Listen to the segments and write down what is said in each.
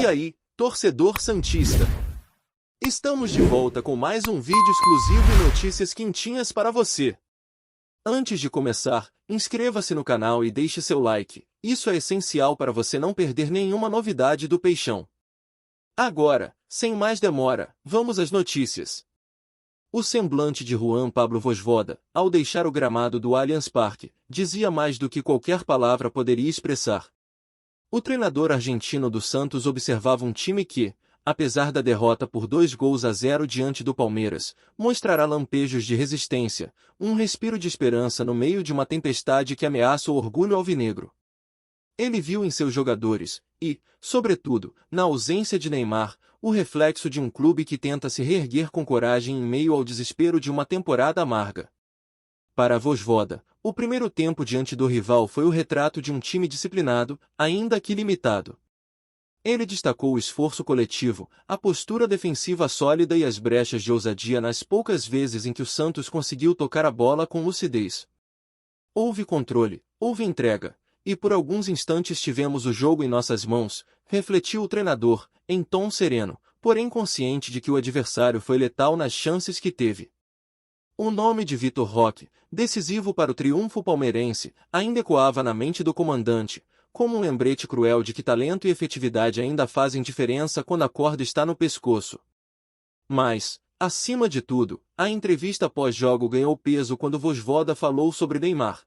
E aí, torcedor santista? Estamos de volta com mais um vídeo exclusivo e notícias quentinhas para você. Antes de começar, inscreva-se no canal e deixe seu like. Isso é essencial para você não perder nenhuma novidade do Peixão. Agora, sem mais demora, vamos às notícias. O semblante de Juan Pablo Vojvoda, ao deixar o gramado do Allianz Parque, dizia mais do que qualquer palavra poderia expressar. O treinador argentino do Santos observava um time que, apesar da derrota por 2-0 diante do Palmeiras, mostrará lampejos de resistência, um respiro de esperança no meio de uma tempestade que ameaça o orgulho alvinegro. Ele viu em seus jogadores, e, sobretudo, na ausência de Neymar, o reflexo de um clube que tenta se reerguer com coragem em meio ao desespero de uma temporada amarga. Para Vojvoda, o primeiro tempo diante do rival foi o retrato de um time disciplinado, ainda que limitado. Ele destacou o esforço coletivo, a postura defensiva sólida e as brechas de ousadia nas poucas vezes em que o Santos conseguiu tocar a bola com lucidez. Houve controle, houve entrega, e por alguns instantes tivemos o jogo em nossas mãos, refletiu o treinador, em tom sereno, porém consciente de que o adversário foi letal nas chances que teve. O nome de Vitor Roque, decisivo para o triunfo palmeirense, ainda ecoava na mente do comandante, como um lembrete cruel de que talento e efetividade ainda fazem diferença quando a corda está no pescoço. Mas, acima de tudo, a entrevista pós-jogo ganhou peso quando Vojvoda falou sobre Neymar.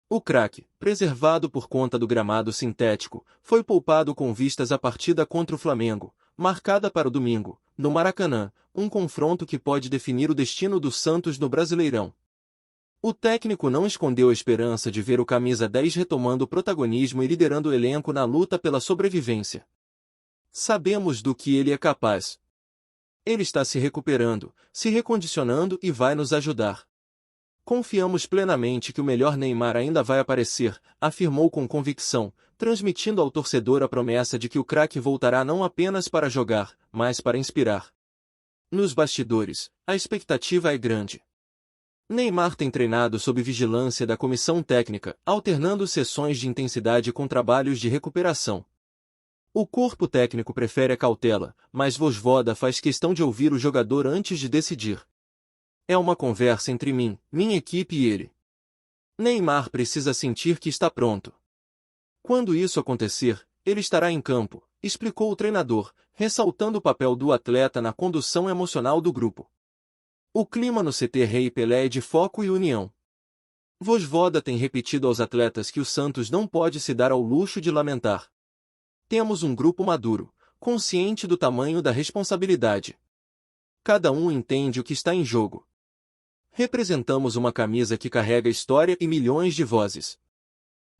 O craque, preservado por conta do gramado sintético, foi poupado com vistas à partida contra o Flamengo, marcada para o domingo, no Maracanã, um confronto que pode definir o destino do Santos no Brasileirão. O técnico não escondeu a esperança de ver o camisa 10 retomando o protagonismo e liderando o elenco na luta pela sobrevivência. Sabemos do que ele é capaz. Ele está se recuperando, se recondicionando e vai nos ajudar. Confiamos plenamente que o melhor Neymar ainda vai aparecer, afirmou com convicção, transmitindo ao torcedor a promessa de que o craque voltará não apenas para jogar, mas para inspirar. Nos bastidores, a expectativa é grande. Neymar tem treinado sob vigilância da comissão técnica, alternando sessões de intensidade com trabalhos de recuperação. O corpo técnico prefere a cautela, mas Vojvoda faz questão de ouvir o jogador antes de decidir. É uma conversa entre mim, minha equipe e ele. Neymar precisa sentir que está pronto. Quando isso acontecer, ele estará em campo, explicou o treinador, ressaltando o papel do atleta na condução emocional do grupo. O clima no CT Rei Pelé é de foco e união. Vojvoda tem repetido aos atletas que o Santos não pode se dar ao luxo de lamentar. Temos um grupo maduro, consciente do tamanho da responsabilidade. Cada um entende o que está em jogo. Representamos uma camisa que carrega história e milhões de vozes.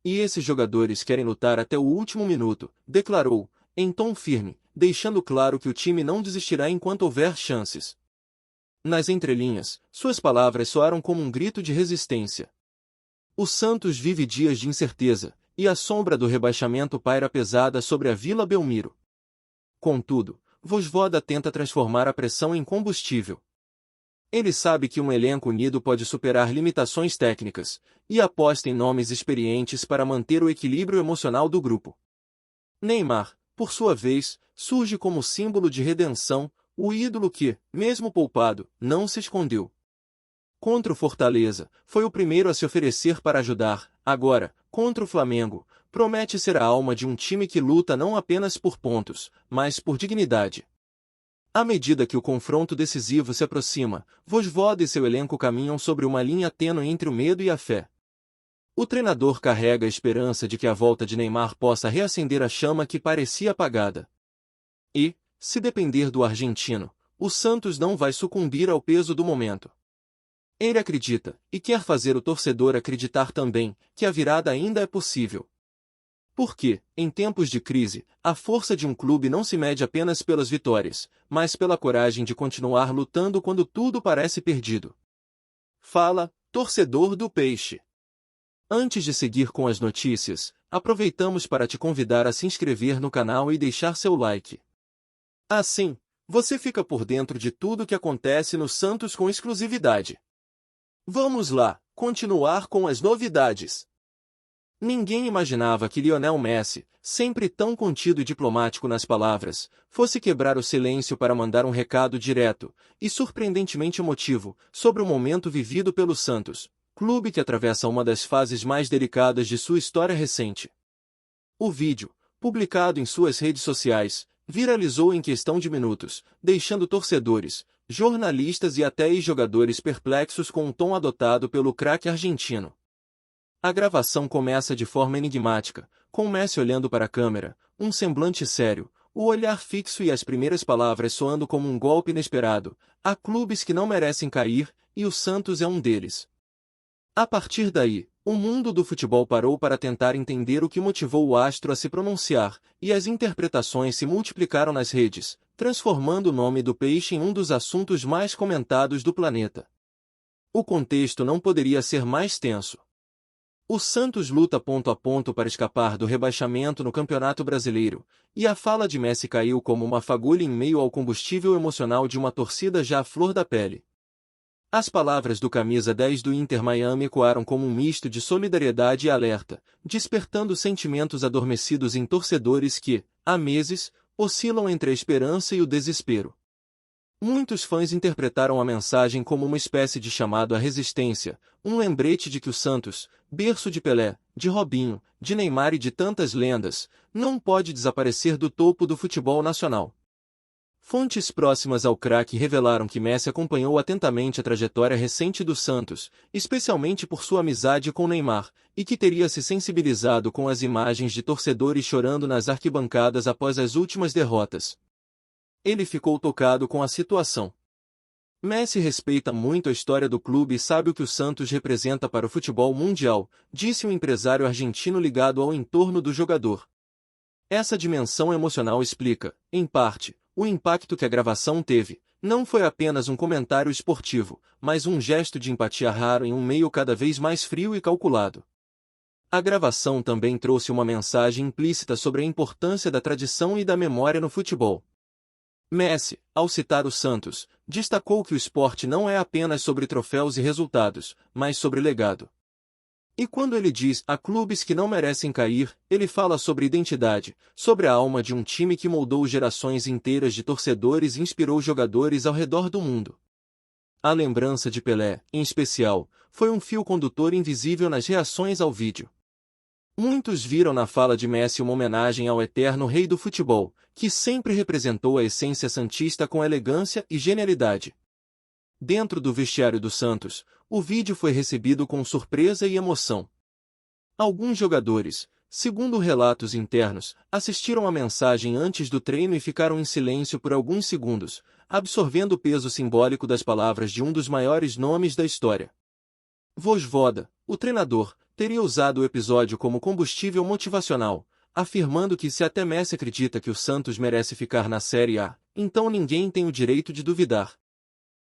E esses jogadores querem lutar até o último minuto, declarou, em tom firme, deixando claro que o time não desistirá enquanto houver chances. Nas entrelinhas, suas palavras soaram como um grito de resistência. O Santos vive dias de incerteza, e a sombra do rebaixamento paira pesada sobre a Vila Belmiro. Contudo, Vojvoda tenta transformar a pressão em combustível. Ele sabe que um elenco unido pode superar limitações técnicas, e aposta em nomes experientes para manter o equilíbrio emocional do grupo. Neymar, por sua vez, surge como símbolo de redenção, o ídolo que, mesmo poupado, não se escondeu. Contra o Fortaleza, foi o primeiro a se oferecer para ajudar, agora, contra o Flamengo, promete ser a alma de um time que luta não apenas por pontos, mas por dignidade. À medida que o confronto decisivo se aproxima, Vojvoda e seu elenco caminham sobre uma linha tênue entre o medo e a fé. O treinador carrega a esperança de que a volta de Neymar possa reacender a chama que parecia apagada. E, se depender do argentino, o Santos não vai sucumbir ao peso do momento. Ele acredita, e quer fazer o torcedor acreditar também, que a virada ainda é possível. Porque, em tempos de crise, a força de um clube não se mede apenas pelas vitórias, mas pela coragem de continuar lutando quando tudo parece perdido. Fala, torcedor do Peixe. Antes de seguir com as notícias, aproveitamos para te convidar a se inscrever no canal e deixar seu like. Assim, você fica por dentro de tudo o que acontece no Santos com exclusividade. Vamos lá, continuar com as novidades. Ninguém imaginava que Lionel Messi, sempre tão contido e diplomático nas palavras, fosse quebrar o silêncio para mandar um recado direto, e surpreendentemente emotivo, sobre o momento vivido pelo Santos, clube que atravessa uma das fases mais delicadas de sua história recente. O vídeo, publicado em suas redes sociais, viralizou em questão de minutos, deixando torcedores, jornalistas e até ex-jogadores perplexos com o tom adotado pelo craque argentino. A gravação começa de forma enigmática, com Messi olhando para a câmera, um semblante sério, o olhar fixo e as primeiras palavras soando como um golpe inesperado. Há clubes que não merecem cair, e o Santos é um deles. A partir daí, o mundo do futebol parou para tentar entender o que motivou o astro a se pronunciar, e as interpretações se multiplicaram nas redes, transformando o nome do peixe em um dos assuntos mais comentados do planeta. O contexto não poderia ser mais tenso. O Santos luta ponto a ponto para escapar do rebaixamento no Campeonato Brasileiro, e a fala de Messi caiu como uma fagulha em meio ao combustível emocional de uma torcida já à flor da pele. As palavras do camisa 10 do Inter Miami ecoaram como um misto de solidariedade e alerta, despertando sentimentos adormecidos em torcedores que, há meses, oscilam entre a esperança e o desespero. Muitos fãs interpretaram a mensagem como uma espécie de chamado à resistência, um lembrete de que o Santos, berço de Pelé, de Robinho, de Neymar e de tantas lendas, não pode desaparecer do topo do futebol nacional. Fontes próximas ao craque revelaram que Messi acompanhou atentamente a trajetória recente do Santos, especialmente por sua amizade com Neymar, e que teria se sensibilizado com as imagens de torcedores chorando nas arquibancadas após as últimas derrotas. Ele ficou tocado com a situação. Messi respeita muito a história do clube e sabe o que o Santos representa para o futebol mundial, disse um empresário argentino ligado ao entorno do jogador. Essa dimensão emocional explica, em parte, o impacto que a gravação teve. Não foi apenas um comentário esportivo, mas um gesto de empatia raro em um meio cada vez mais frio e calculado. A gravação também trouxe uma mensagem implícita sobre a importância da tradição e da memória no futebol. Messi, ao citar o Santos, destacou que o esporte não é apenas sobre troféus e resultados, mas sobre legado. E quando ele diz há clubes que não merecem cair, ele fala sobre identidade, sobre a alma de um time que moldou gerações inteiras de torcedores e inspirou jogadores ao redor do mundo. A lembrança de Pelé, em especial, foi um fio condutor invisível nas reações ao vídeo. Muitos viram na fala de Messi uma homenagem ao eterno rei do futebol, que sempre representou a essência santista com elegância e genialidade. Dentro do vestiário do Santos, o vídeo foi recebido com surpresa e emoção. Alguns jogadores, segundo relatos internos, assistiram à mensagem antes do treino e ficaram em silêncio por alguns segundos, absorvendo o peso simbólico das palavras de um dos maiores nomes da história. Vojvoda, o treinador, teria usado o episódio como combustível motivacional, afirmando que se até Messi acredita que o Santos merece ficar na Série A, então ninguém tem o direito de duvidar.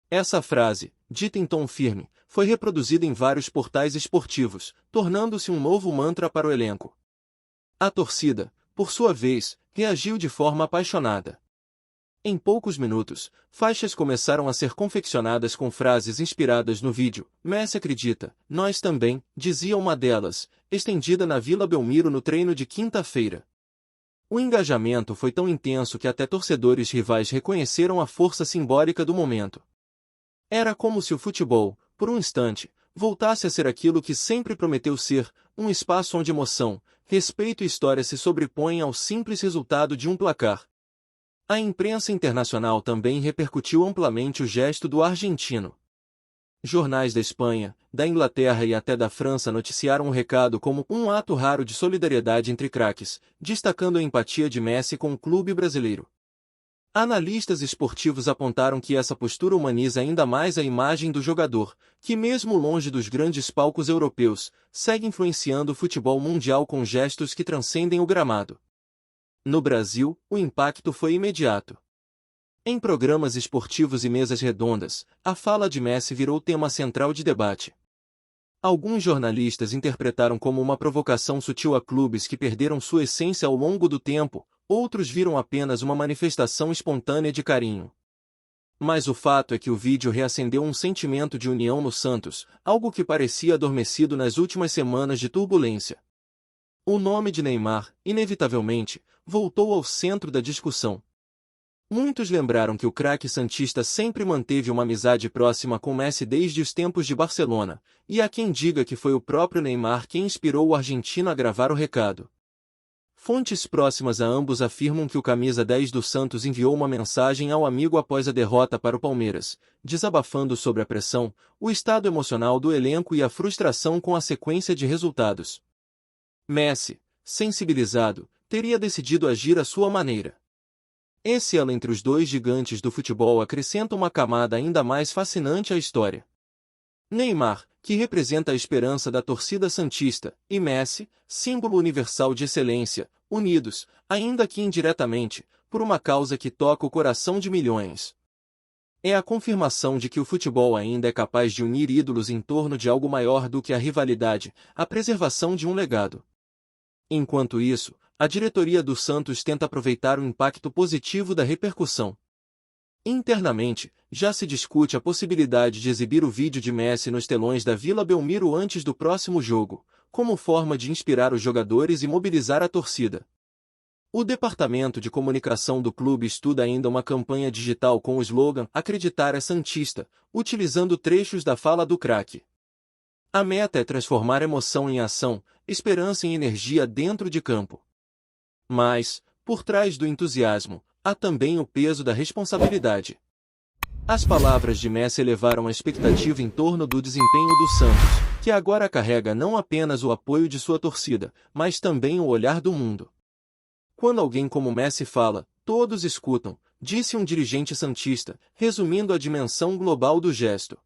Essa frase, dita em tom firme, foi reproduzida em vários portais esportivos, tornando-se um novo mantra para o elenco. A torcida, por sua vez, reagiu de forma apaixonada. Em poucos minutos, faixas começaram a ser confeccionadas com frases inspiradas no vídeo. Messi acredita, nós também, dizia uma delas, estendida na Vila Belmiro no treino de quinta-feira. O engajamento foi tão intenso que até torcedores rivais reconheceram a força simbólica do momento. Era como se o futebol, por um instante, voltasse a ser aquilo que sempre prometeu ser, um espaço onde emoção, respeito e história se sobrepõem ao simples resultado de um placar. A imprensa internacional também repercutiu amplamente o gesto do argentino. Jornais da Espanha, da Inglaterra e até da França noticiaram o recado como um ato raro de solidariedade entre craques, destacando a empatia de Messi com o clube brasileiro. Analistas esportivos apontaram que essa postura humaniza ainda mais a imagem do jogador, que mesmo longe dos grandes palcos europeus, segue influenciando o futebol mundial com gestos que transcendem o gramado. No Brasil, o impacto foi imediato. Em programas esportivos e mesas redondas, a fala de Messi virou tema central de debate. Alguns jornalistas interpretaram como uma provocação sutil a clubes que perderam sua essência ao longo do tempo, outros viram apenas uma manifestação espontânea de carinho. Mas o fato é que o vídeo reacendeu um sentimento de união no Santos, algo que parecia adormecido nas últimas semanas de turbulência. O nome de Neymar, inevitavelmente, voltou ao centro da discussão. Muitos lembraram que o craque santista sempre manteve uma amizade próxima com Messi desde os tempos de Barcelona, e há quem diga que foi o próprio Neymar quem inspirou o argentino a gravar o recado. Fontes próximas a ambos afirmam que o camisa 10 do Santos enviou uma mensagem ao amigo após a derrota para o Palmeiras, desabafando sobre a pressão, o estado emocional do elenco e a frustração com a sequência de resultados. Messi, sensibilizado, teria decidido agir à sua maneira. Esse elo entre os dois gigantes do futebol acrescenta uma camada ainda mais fascinante à história. Neymar, que representa a esperança da torcida santista, e Messi, símbolo universal de excelência, unidos, ainda que indiretamente, por uma causa que toca o coração de milhões. É a confirmação de que o futebol ainda é capaz de unir ídolos em torno de algo maior do que a rivalidade, a preservação de um legado. Enquanto isso, a diretoria do Santos tenta aproveitar o impacto positivo da repercussão. Internamente, já se discute a possibilidade de exibir o vídeo de Messi nos telões da Vila Belmiro antes do próximo jogo, como forma de inspirar os jogadores e mobilizar a torcida. O departamento de comunicação do clube estuda ainda uma campanha digital com o slogan "Acreditar é Santista", utilizando trechos da fala do craque. A meta é transformar emoção em ação, esperança em energia dentro de campo. Mas, por trás do entusiasmo, há também o peso da responsabilidade. As palavras de Messi elevaram a expectativa em torno do desempenho do Santos, que agora carrega não apenas o apoio de sua torcida, mas também o olhar do mundo. Quando alguém como Messi fala, todos escutam, disse um dirigente santista, resumindo a dimensão global do gesto.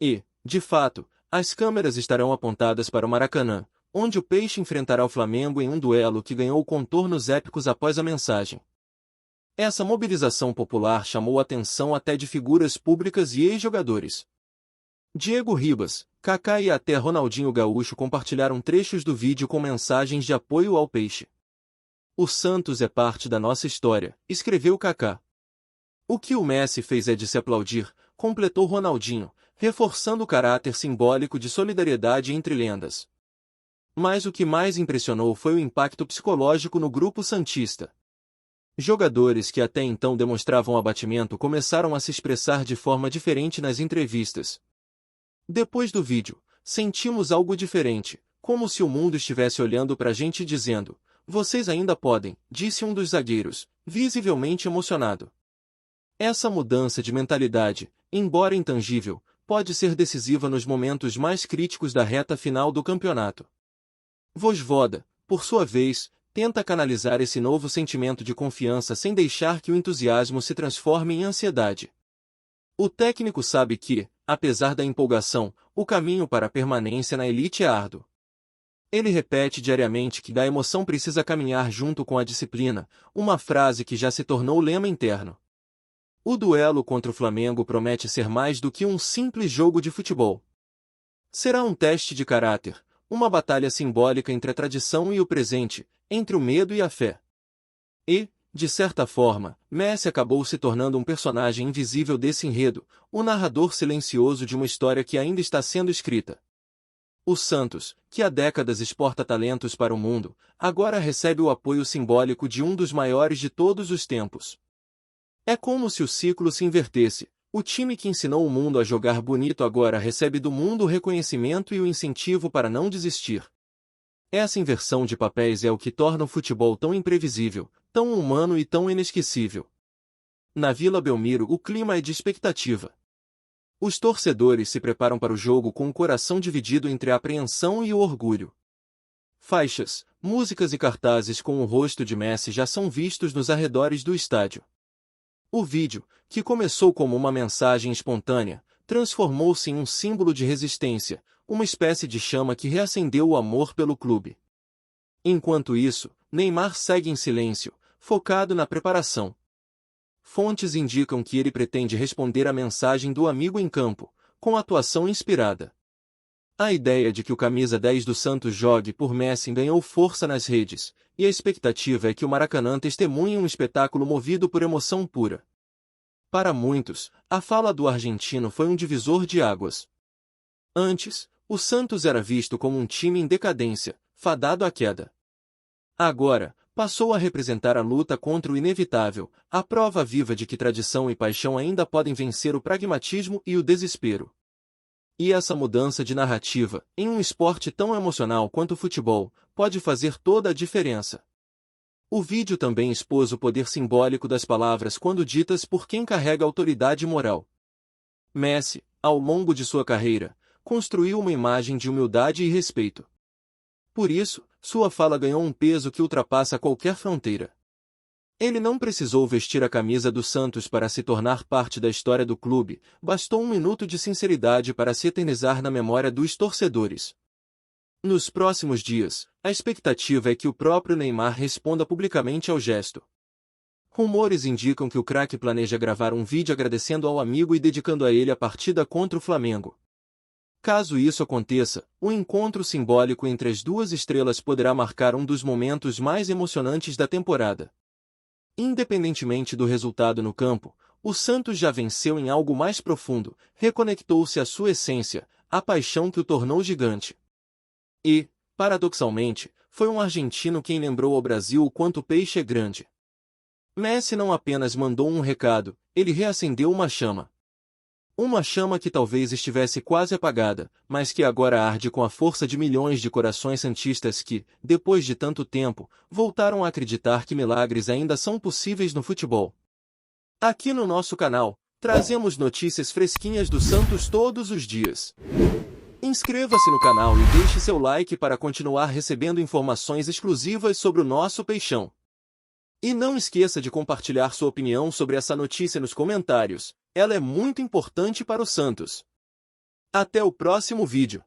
E, de fato, as câmeras estarão apontadas para o Maracanã, onde o Peixe enfrentará o Flamengo em um duelo que ganhou contornos épicos após a mensagem. Essa mobilização popular chamou a atenção até de figuras públicas e ex-jogadores. Diego Ribas, Kaká e até Ronaldinho Gaúcho compartilharam trechos do vídeo com mensagens de apoio ao Peixe. "O Santos é parte da nossa história", escreveu Kaká. "O que o Messi fez é de se aplaudir", completou Ronaldinho, reforçando o caráter simbólico de solidariedade entre lendas. Mas o que mais impressionou foi o impacto psicológico no grupo santista. Jogadores que até então demonstravam abatimento começaram a se expressar de forma diferente nas entrevistas. "Depois do vídeo, sentimos algo diferente, como se o mundo estivesse olhando pra gente e dizendo, 'Vocês ainda podem'", disse um dos zagueiros, visivelmente emocionado. Essa mudança de mentalidade, embora intangível, pode ser decisiva nos momentos mais críticos da reta final do campeonato. Vojvoda, por sua vez, tenta canalizar esse novo sentimento de confiança sem deixar que o entusiasmo se transforme em ansiedade. O técnico sabe que, apesar da empolgação, o caminho para a permanência na elite é árduo. Ele repete diariamente que da emoção precisa caminhar junto com a disciplina, uma frase que já se tornou lema interno. O duelo contra o Flamengo promete ser mais do que um simples jogo de futebol. Será um teste de caráter, uma batalha simbólica entre a tradição e o presente, entre o medo e a fé. E, de certa forma, Messi acabou se tornando um personagem invisível desse enredo, o narrador silencioso de uma história que ainda está sendo escrita. O Santos, que há décadas exporta talentos para o mundo, agora recebe o apoio simbólico de um dos maiores de todos os tempos. É como se o ciclo se invertesse. O time que ensinou o mundo a jogar bonito agora recebe do mundo o reconhecimento e o incentivo para não desistir. Essa inversão de papéis é o que torna o futebol tão imprevisível, tão humano e tão inesquecível. Na Vila Belmiro o clima é de expectativa. Os torcedores se preparam para o jogo com o coração dividido entre a apreensão e o orgulho. Faixas, músicas e cartazes com o rosto de Messi já são vistos nos arredores do estádio. O vídeo, que começou como uma mensagem espontânea, transformou-se em um símbolo de resistência, uma espécie de chama que reacendeu o amor pelo clube. Enquanto isso, Neymar segue em silêncio, focado na preparação. Fontes indicam que ele pretende responder à mensagem do amigo em campo, com atuação inspirada. A ideia de que o camisa 10 do Santos jogue por Messi ganhou força nas redes, e a expectativa é que o Maracanã testemunhe um espetáculo movido por emoção pura. Para muitos, a fala do argentino foi um divisor de águas. Antes, o Santos era visto como um time em decadência, fadado à queda. Agora, passou a representar a luta contra o inevitável, a prova viva de que tradição e paixão ainda podem vencer o pragmatismo e o desespero. E essa mudança de narrativa, em um esporte tão emocional quanto o futebol, pode fazer toda a diferença. O vídeo também expôs o poder simbólico das palavras quando ditas por quem carrega autoridade moral. Messi, ao longo de sua carreira, construiu uma imagem de humildade e respeito. Por isso, sua fala ganhou um peso que ultrapassa qualquer fronteira. Ele não precisou vestir a camisa do Santos para se tornar parte da história do clube, bastou um minuto de sinceridade para se eternizar na memória dos torcedores. Nos próximos dias, a expectativa é que o próprio Neymar responda publicamente ao gesto. Rumores indicam que o craque planeja gravar um vídeo agradecendo ao amigo e dedicando a ele a partida contra o Flamengo. Caso isso aconteça, o encontro simbólico entre as duas estrelas poderá marcar um dos momentos mais emocionantes da temporada. Independentemente do resultado no campo, o Santos já venceu em algo mais profundo, reconectou-se à sua essência, a paixão que o tornou gigante. E, paradoxalmente, foi um argentino quem lembrou ao Brasil o quanto o peixe é grande. Messi não apenas mandou um recado, ele reacendeu uma chama. Uma chama que talvez estivesse quase apagada, mas que agora arde com a força de milhões de corações santistas que, depois de tanto tempo, voltaram a acreditar que milagres ainda são possíveis no futebol. Aqui no nosso canal, trazemos notícias fresquinhas do Santos todos os dias. Inscreva-se no canal e deixe seu like para continuar recebendo informações exclusivas sobre o nosso peixão. E não esqueça de compartilhar sua opinião sobre essa notícia nos comentários, ela é muito importante para o Santos. Até o próximo vídeo.